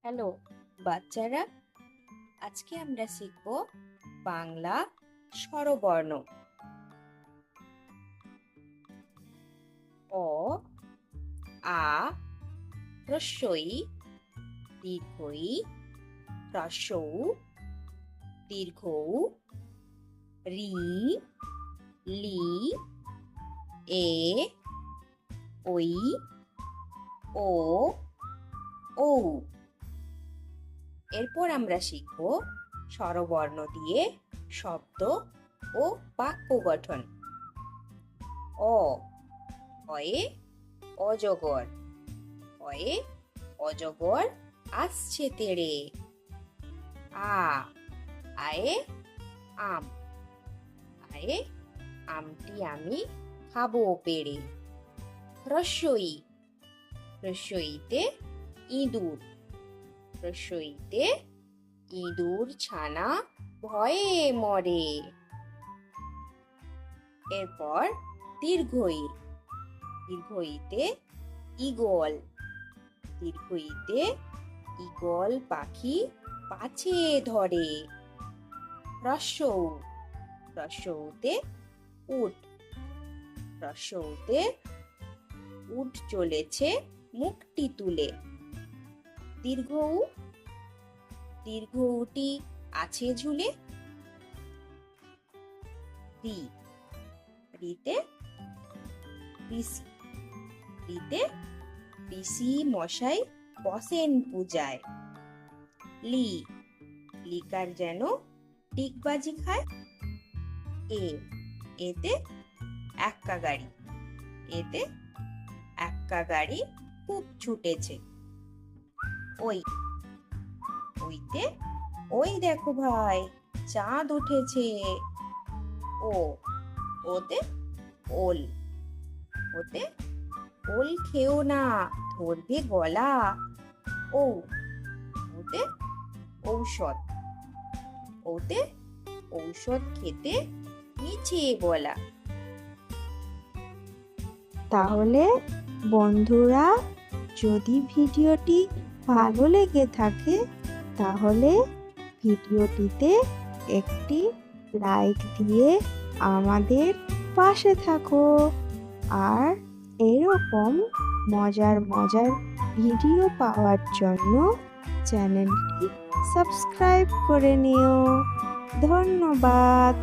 Hello বাচ্চারা, আজকে আমরা শিখব বাংলা স্বরবর্ণ। অ, আ, হ্রস্ব ই, দীর্ঘ ই, হ্রস্ব উ, দীর্ঘ উ, রি, লি, এ, ওই, ও, ঔ। এরপর আমরা শিখব স্বরবর্ণ দিয়ে শব্দ ও বাক্য গঠন। অ, অয়ে অজগর, অয়ে অজগর আসছে তেড়ে। আ, আয়ে আম, আয়ে আমটি আমি খাবো পেড়ে। হ্রস্ব ই, হ্রস্ব ইতে ইঁদুর, হ্রস্ব ইতে ইঁদুর ছানা ভয়ে মরে। এরপর দীর্ঘ ই, দীর্ঘ ইতে ঈগল, দীর্ঘ ইতে ঈগল পাখি পাছে ধরে। হ্রস্ব উ, হ্রস্ব উতে উট, হ্রস্ব উতে উট চলেছে মুখটি তুলে। দীর্ঘ উ, দীর্ঘ উটি আছে ঝুলে। রি, রিতে ঋষি, রিতে ঋষি মশাই বসেন পূজায়। লি, লিকার যেন ডিগবাজি খায়। এ, এতে এক্কা গাড়ি, এতে এক্কা গাড়ি খুব ছুটেছে। ওই, ওইতে ওই দেখো ভাই চাঁদ উঠেছে। ও, ওতে ওল, ওতে ওল খেও না ধরবে গলা। ও, ওতে ঔষধ, ওতে ঔষধ খেতে নিচে বলা। তাহলে বন্ধুরা, যদি ভিডিওটি ভালো লেগে থাকে তাহলে ভিডিওটিতে একটি লাইক দিয়ে আমাদের পাশে থাকো, আর এরকম মজার মজার ভিডিও পাওয়ার জন্য চ্যানেলটি সাবস্ক্রাইব করে নিও। ধন্যবাদ।